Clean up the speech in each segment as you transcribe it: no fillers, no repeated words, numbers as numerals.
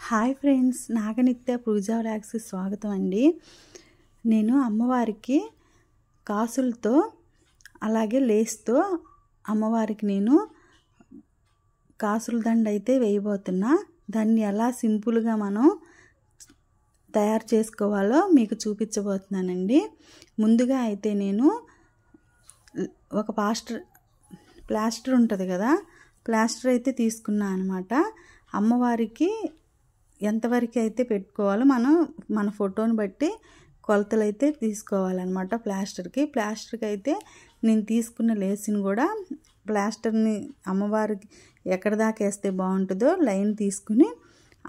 Hi friends, నాగనిత్య పూజా వ్లాగ్స్కి స్వాగతం అండి. నేను అమ్మవారికి కాసులతో అలాగే లేస్తో అమ్మవారికి నేను కాసుల దండ అయితే వేయబోతున్నా. దాన్ని ఎలా సింపుల్గా మనం తయారు చేసుకోవాలో మీకు చూపించబోతున్నానండి. ముందుగా అయితే నేను ఒక ప్లాస్టర్ ఉంటుంది కదా, ప్లాస్టర్ అయితే తీసుకున్నాను అనమాట. అమ్మవారికి ఎంతవరకు అయితే పెట్టుకోవాలో మన ఫోటోని బట్టి కొలతలు అయితే తీసుకోవాలన్నమాట. ప్లాస్టర్కి అయితే నేను తీసుకున్న లేసిని కూడా ప్లాస్టర్ని అమ్మవారికి ఎక్కడ దాకా వేస్తే బాగుంటుందో లైన్ తీసుకుని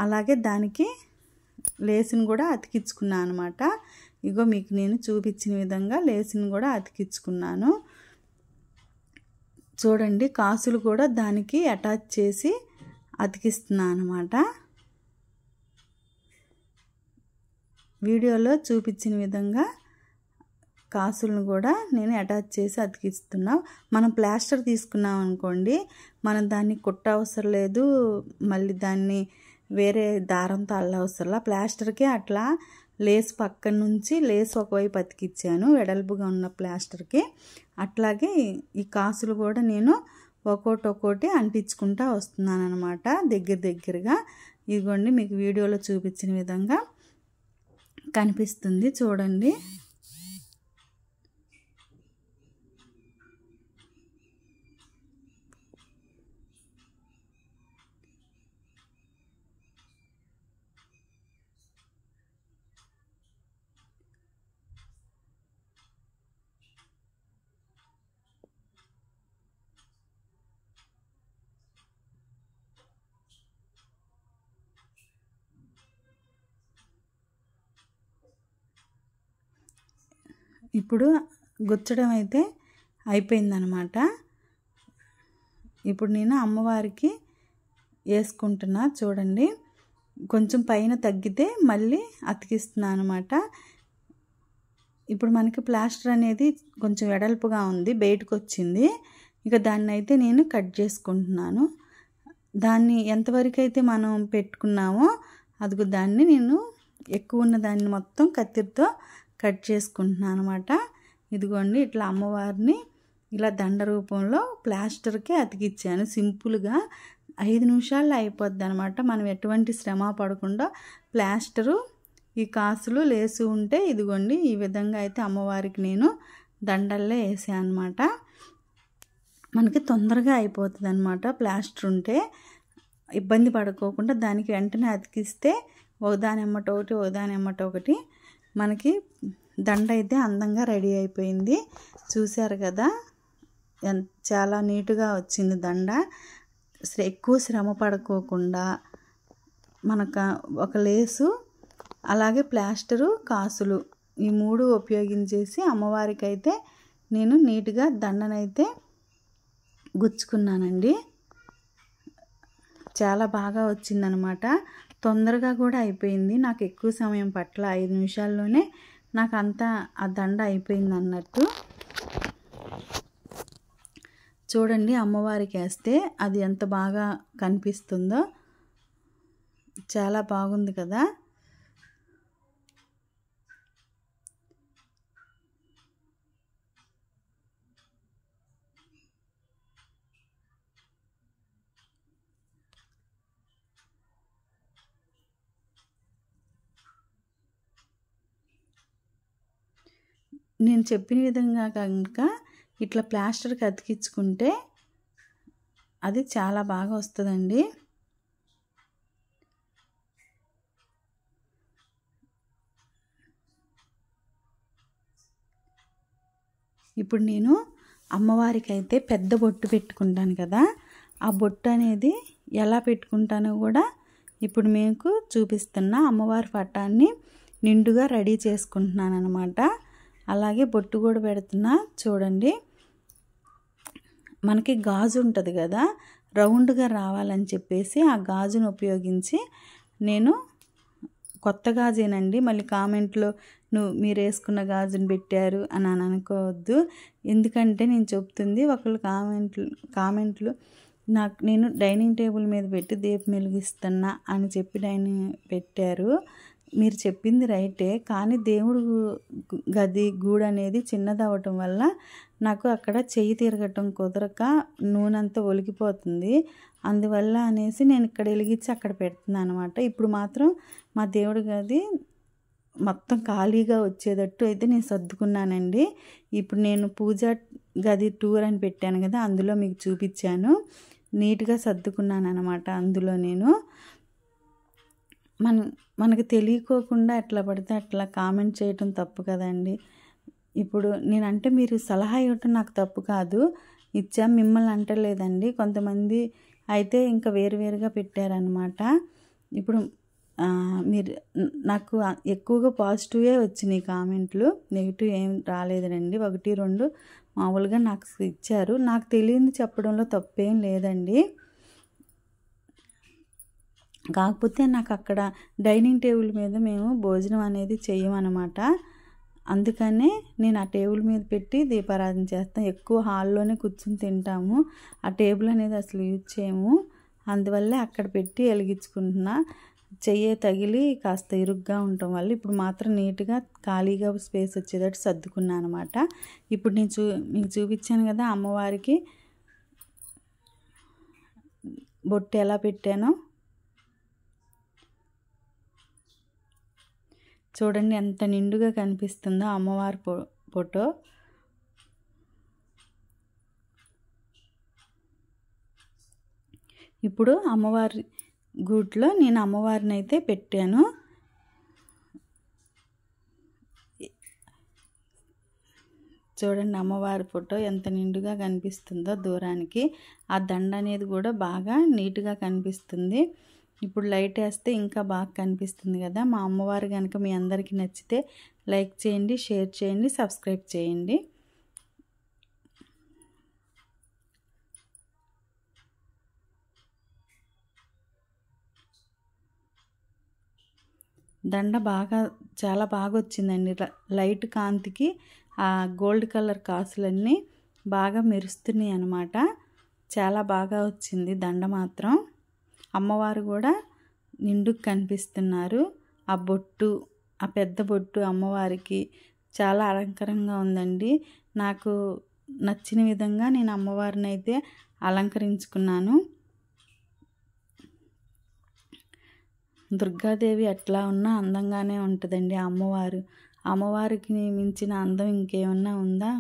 అలాగే దానికి లేసిని కూడా అతికించుకున్నాను అనమాట. ఇగో మీకు నేను చూపించిన విధంగా లేసిని కూడా అతికించుకున్నాను. చూడండి, కాసులు కూడా దానికి అటాచ్ చేసి అతికిస్తున్నాను అనమాట. వీడియోలో చూపించిన విధంగా కాసులను కూడా నేను అటాచ్ చేసి అతికిస్తున్నా. మనం ప్లాస్టర్ తీసుకున్నాం అనుకోండి, మనం దాన్ని కుట్ట అవసరం లేదు, మళ్ళీ దాన్ని వేరే దారంతో అల్లవసరంలా. ప్లాస్టర్కే అట్లా లేస్ పక్కన నుంచి లేస్ ఒకవైపు అతికిచ్చాను వెడల్పుగా ఉన్న ప్లాస్టర్కి. అట్లాగే ఈ కాసులు కూడా నేను ఒక్కోటి అంటించుకుంటా వస్తున్నాను అనమాట, దగ్గరగా. ఇదిగోండి, మీకు వీడియోలో చూపించిన విధంగా కనిపిస్తుంది చూడండి. ఇప్పుడు గుచ్చడం అయితే అయిపోయిందనమాట. ఇప్పుడు నేను అమ్మవారికి వేసుకుంటున్నా చూడండి. కొంచెం పైన తగ్గితే మళ్ళీ అతికిస్తున్నాను అనమాట. ఇప్పుడు మనకి ప్లాస్టర్ అనేది కొంచెం వెడల్పుగా ఉంది, బయటకు వచ్చింది. ఇక దాన్ని అయితే నేను కట్ చేసుకుంటున్నాను. దాన్ని ఎంతవరకు అయితే మనం పెట్టుకున్నామో అదిగో దాన్ని నేను ఎక్కువ ఉన్న దాన్ని మొత్తం కత్తిరితో కట్ చేసుకుంటున్నాను అనమాట. ఇదిగోండి, ఇట్లా అమ్మవారిని ఇలా దండ రూపంలో ప్లాస్టర్కే అతికిచ్చాను. సింపుల్గా 5 నిమిషాల్లో అయిపోద్ది అనమాట. మనం ఎటువంటి శ్రమ పడకుండా ప్లాస్టరు ఈ కాసులు లేసు ఉంటే ఇదిగోండి ఈ విధంగా అయితే అమ్మవారికి నేను దండల్లో వేసాను అనమాట. మనకి తొందరగా అయిపోతుంది అనమాట. ప్లాస్టర్ ఉంటే ఇబ్బంది పడుకోకుండా దానికి వెంటనే అతికిస్తే ఒకదానెమ్మటొకటి మనకి దండ అయితే అందంగా రెడీ అయిపోయింది. చూశారు కదా, చాలా నీట్గా వచ్చింది దండ. ఎక్కువ శ్రమ పడుకోకుండా మనకు ఒక లేసు అలాగే ప్లాస్టరు కాసులు ఈ 3 ఉపయోగించేసి అమ్మవారికి అయితే నేను నీట్గా దండనైతే గుచ్చుకున్నానండి. చాలా బాగా వచ్చిందనమాట. తొందరగా కూడా అయిపోయింది. నాకు ఎక్కువ సమయం పట్ల 5 నిమిషాల్లోనే నాకు అంతా ఆ దండ అయిపోయింది అన్నట్టు. చూడండి, అమ్మవారికి వేస్తే అది ఎంత బాగా కనిపిస్తుందో. చాలా బాగుంది కదా. నేను చెప్పిన విధంగా కనుక ఇట్లా ప్లాస్టర్కి అతికించుకుంటే అది చాలా బాగా వస్తుందండి. ఇప్పుడు నేను అమ్మవారికి అయితే పెద్ద బొట్టు పెట్టుకుంటాను కదా, ఆ బొట్టు అనేది ఎలా పెట్టుకుంటానో కూడా ఇప్పుడు మీకు చూపిస్తున్నా. అమ్మవారి పటాన్ని నిండుగా రెడీ చేసుకుంటున్నాను అనమాట. అలాగే బొట్టు కూడా పెడుతున్నా చూడండి. మనకి గాజు ఉంటుంది కదా, రౌండ్గా రావాలని చెప్పేసి ఆ గాజును ఉపయోగించి నేను కొత్త గాజేనండి. మళ్ళీ కామెంట్లో మీరు వేసుకున్న గాజును పెట్టారు అని అనుకోవద్దు. ఎందుకంటే నేను చెప్తుంది ఒకళ్ళు కామెంట్లు నేను డైనింగ్ టేబుల్ మీద పెట్టి దీపం వెలిగిస్తున్నా అని చెప్పి పెట్టారు. మీరు చెప్పింది రైటే, కానీ దేవుడు గది గూడు అనేది చిన్నదవటం వల్ల నాకు అక్కడ చెయ్యి తిరగటం కుదరక నూనెంతా ఒలికిపోతుంది. అందువల్ల అనేసి నేను ఇక్కడ వెలిగించి అక్కడ పెడుతున్నాను అనమాట. ఇప్పుడు మాత్రం మా దేవుడి గది మొత్తం ఖాళీగా వచ్చేటట్టు అయితే నేను సర్దుకున్నానండి. ఇప్పుడు నేను పూజా గది టూర్ అని పెట్టాను కదా, అందులో మీకు చూపించాను. నీట్గా సర్దుకున్నాను అనమాట. అందులో నేను మనకు తెలియకోకుండా ఎట్లా పడితే అట్లా కామెంట్ చేయటం తప్పు కదండి. ఇప్పుడు నేనంటే మీరు సలహా ఇవ్వటం నాకు తప్పు కాదు, ఇచ్చా, మిమ్మల్ని అంటలేదండి. కొంతమంది అయితే ఇంకా వేరువేరుగా పెట్టారనమాట. ఇప్పుడు మీరు నాకు ఎక్కువగా పాజిటివే వచ్చినాయి కామెంట్లు, నెగిటివ్ ఏం రాలేదండి. 1, 2 మామూలుగా నాకు ఇచ్చారు. నాకు తెలియంది చెప్పడంలో తప్పేం లేదండి. కాకపోతే నాకు అక్కడ డైనింగ్ టేబుల్ మీద మేము భోజనం అనేది చెయ్యమన్నమాట. అందుకనే నేను ఆ టేబుల్ మీద పెట్టి దీపారాధన చేస్తాను. ఎక్కువ హాల్లోనే కూర్చుని తింటాము. ఆ టేబుల్ అనేది అసలు యూజ్ చేయము. అందువల్లే అక్కడ పెట్టి వెలిగించుకుంటున్నా. చెయ్యి తగిలి కాస్త ఇరుగ్గా ఉండటం వల్ల ఇప్పుడు మాత్రం నీట్గా ఖాళీగా స్పేస్ వచ్చేటట్టు సర్దుకున్నాను అనమాట. ఇప్పుడు నేను మీకు చూపించాను కదా అమ్మవారికి బొట్టు ఎలా పెట్టానో. చూడండి ఎంత నిండుగా కనిపిస్తుందో అమ్మవారి ఫోటో. ఇప్పుడు అమ్మవారి గూట్లో నేను అమ్మవారిని అయితే పెట్టాను. చూడండి అమ్మవారి ఫోటో ఎంత నిండుగా కనిపిస్తుందో దూరానికి. ఆ దండ అనేది కూడా బాగా నీట్గా కనిపిస్తుంది. ఇప్పుడు లైట్ వేస్తే ఇంకా బాగా కనిపిస్తుంది కదా. మా అమ్మవారు కనుక మీ అందరికీ నచ్చితే లైక్ చేయండి, షేర్ చేయండి, సబ్స్క్రైబ్ చేయండి. దండ చాలా బాగా వచ్చిందండి. లైట్ కాంతికి ఆ గోల్డ్ కలర్ కాసులన్నీ బాగా మెరుస్తున్నాయి అన్నమాట. చాలా బాగా వచ్చింది దండ మాత్రం. అమ్మవారు కూడా నిండుగా కనిపిస్తున్నారు. ఆ బొట్టు, ఆ పెద్ద బొట్టు అమ్మవారికి చాలా అలంకరంగా ఉందండి. నాకు నచ్చిన విధంగా నేను అమ్మవారిని అయితే అలంకరించుకున్నాను. దుర్గాదేవి ఎట్లా ఉన్నా అందంగానే ఉంటుందండి అమ్మవారికి మించిన అందం ఇంకేమన్నా ఉందా?